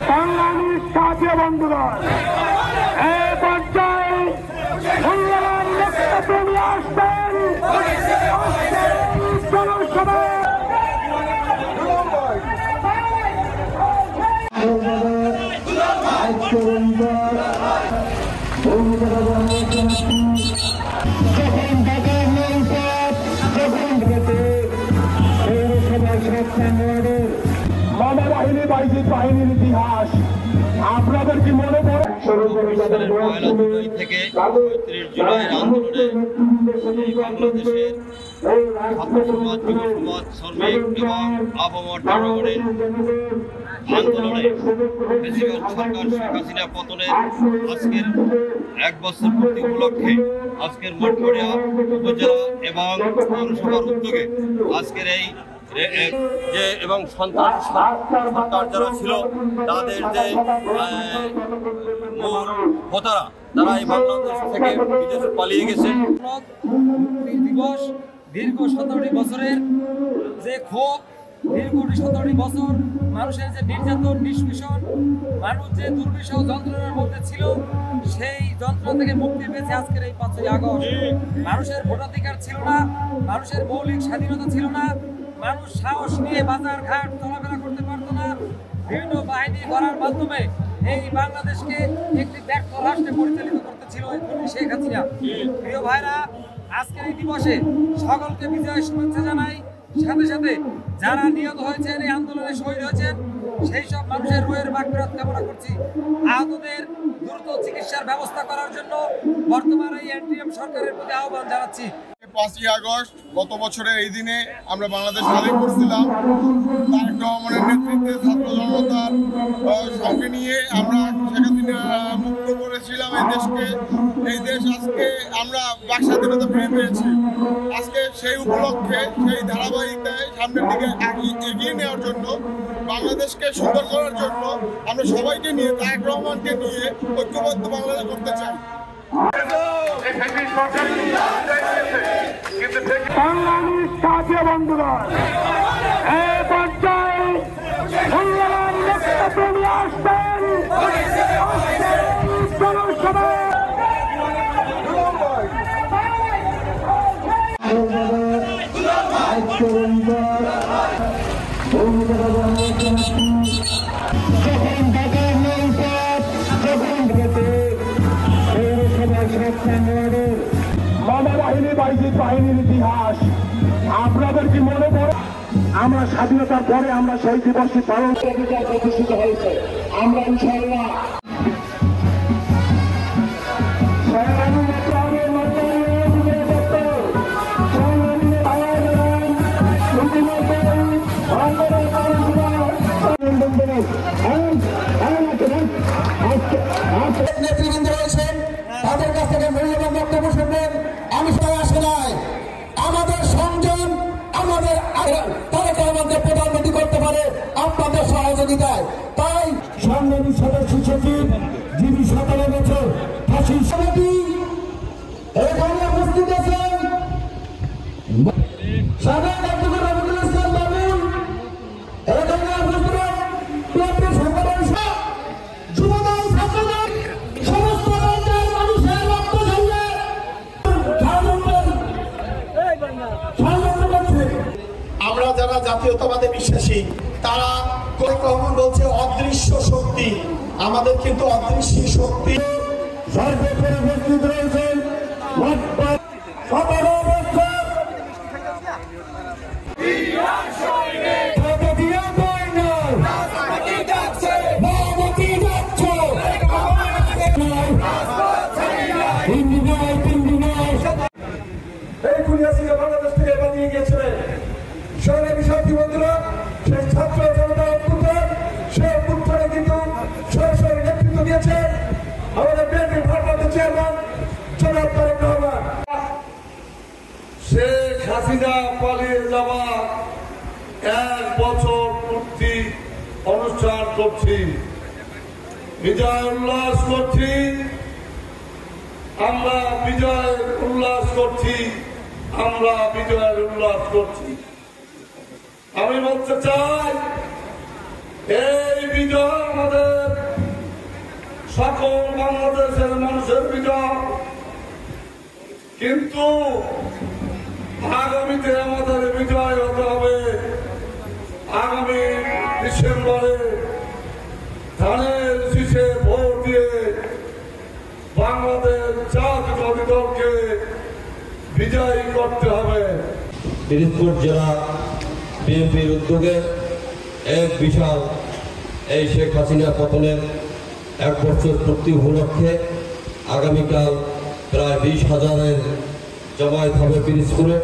বাংলাদেশ জাতীয় বন্ধুগণ, এই পর্যায়ে মূল্যবান বক্তব্য নিয়ে আসবেন জনসভায় বাহিনী বাইজিৎ বাহিনীর ইতিহাস আপনাদের কি মনে পড়ে? থেকে ৩৫ জুলাইয়ের আন্দোলনে বাংলাদেশের ছাত্র সমাজ, যুব সমাজ, শ্রমিক এবং আবহাওয়ার জনগণের আন্দোলনে ফ্যাসিবাদ সরকার শেখ হাসিনা পতনের আজকের ১ বছর পূর্তি উপলক্ষে আজকের মঠবাড়িয়া উপজেলা এবং পৌরসভার উদ্যোগে আজকের এই যে এবং সন্ত্রাস সরকার যারা ছিল তাদের যে মূল হোতারা তারা এই বাংলাদেশ থেকে বিদেশে পালিয়ে গেছে। মুক্তির দিবস দীর্ঘ ১৭টি বছরের যে ক্ষোভ, দীর্ঘ ১৭টি বছর মানুষের যে নির্যাতন, নিষ্পেষণ, মানুষ যে দুর্বিষহ যন্ত্রণার মধ্যে ছিল, সেই যন্ত্রণা থেকে মুক্তি পেয়েছে আজকের এই ৫ই আগস্ট। মানুষের ভোটাধিকার ছিল না, মানুষের মৌলিক স্বাধীনতা ছিল না, মানুষ সাহস নিয়ে বাজার ঘাট চলাফেরা করতে পারতো না। বিভিন্ন বাহিনী করার মাধ্যমে এই বাংলাদেশকে একটি ব্যর্থ রাষ্ট্রে পরিচালিত করতেছিল শেখ হাসিনা। প্রিয় ভাইরা, আজকের এই দিবসে সকলকে বিজয় শুভেচ্ছা জানাই। সাথে সাথে যারা নিহত হয়েছেন, এই আন্দোলনে শহীদ হয়েছেন, সেই সব মানুষের রুহের মাগফিরাত কামনা করছি। আহতদের দ্রুত চিকিৎসার ব্যবস্থা করার জন্য বর্তমান এই এনডিএম সরকারের প্রতি আহ্বান জানাচ্ছি। ৫ই আগস্ট গত বছরে এই দিনে আমরা বাংলাদেশ স্বাধীন করছিলাম। তারেক রহমানের নেতৃত্বে ছাত্র জনতার সঙ্গে নিয়ে আমরা শেখ হাসিনা মুক্ত করেছিলাম এই দেশকে। এই দেশ আজকে আমরা বাক স্বাধীনতা ফিরে পেয়েছি। আজকে সেই উপলক্ষে, সেই ধারাবাহিকতায় সামনের দিকে এগিয়ে নেওয়ার জন্য, বাংলাদেশকে সুন্দর করার জন্য আমরা সবাইকে নিয়ে, তারেক রহমানকে নিয়ে ঐক্যবদ্ধ বাংলাদেশ করতে চাই। বাংলাদেশ জাতীয় বন্ধুগণ, এই পর্যায়ে মূল্যবান বক্তব্য নিয়ে আসবেন জনসভায় বাহিনী বাইজিৎ বাহিনীর ইতিহাস আপনাদের কি মনে পড়ে? আমরা স্বাধীনতার পরে আমরা শহীদ দিবসটি পালন প্রতিষ্ঠিত হয়েছে। আমরা ইনশাআল্লাহ নেতৃবৃন্দ রয়েছেন, তাদের কাছ থেকে মূল্যবান বক্তব্য শুনবেন। আমি সবাই আসে নাই, আমাদের সংযম, আমাদের তাদেরকে আমাদের প্রধানমন্ত্রী করতে পারে আপনাদের সহযোগিতায়। তাই সংগ্রামী সদস্য সচিব যিনি ১৭ বছর ফাঁসির সমিতি এখানে উপস্থিত আছেন, সাধারণ অধ্যক্ষ রবিউল ইসলাম বাবুল এখানে উপস্থিত, আমরা যারা জাতীয়তাবাদে বিশ্বাসী, তারা তারেক রহমান বলছে অদৃশ্য শক্তি, আমাদের কিন্তু অদৃশ্য শক্তি সর্বোপরি উপস্থিত রয়েছেন। বাংলাদেশ থেকে বানিয়ে গিয়েছিলেন সংগ্রামী সাথী বন্ধুরা, সেই ছাত্র জনতা অভ্যুত্থান, সেই অভ্যুত্থানে কিন্তু সরাসরি নেতৃত্ব দিয়েছেন আমাদের বিএনপির ভারপ্রাপ্ত চেয়ারম্যান জনাব তারেক রহমান। শেখ হাসিনা পালিয়ে যাওয়া ১ বছর পূর্তি অনুষ্ঠান করছি, বিজয় উল্লাস করছি, আমরা বিজয়ের উল্লাস করছি, আমরা বিজয়ের উল্লাস করছি। আমি বলতে চাই এই বিজয় আমাদের সকল বাংলাদেশের মানুষের বিজয়, কিন্তু আগামীতে আমাদের বিজয় হতে হবে আগামী ডিসেম্বরে ধানের শীষে ভোট দিয়ে বাংলাদেশ জাতীয় দলকে বিজয়ী করতে হবে। পিরোজপুর জেলা বিএনপির উদ্যোগে এক বিশাল এই শেখ হাসিনা পতনের 1 বছর পূর্তি উপলক্ষে আগামীকাল প্রায় 20,000-এর জমায়েত হবে পিরোজপুরে।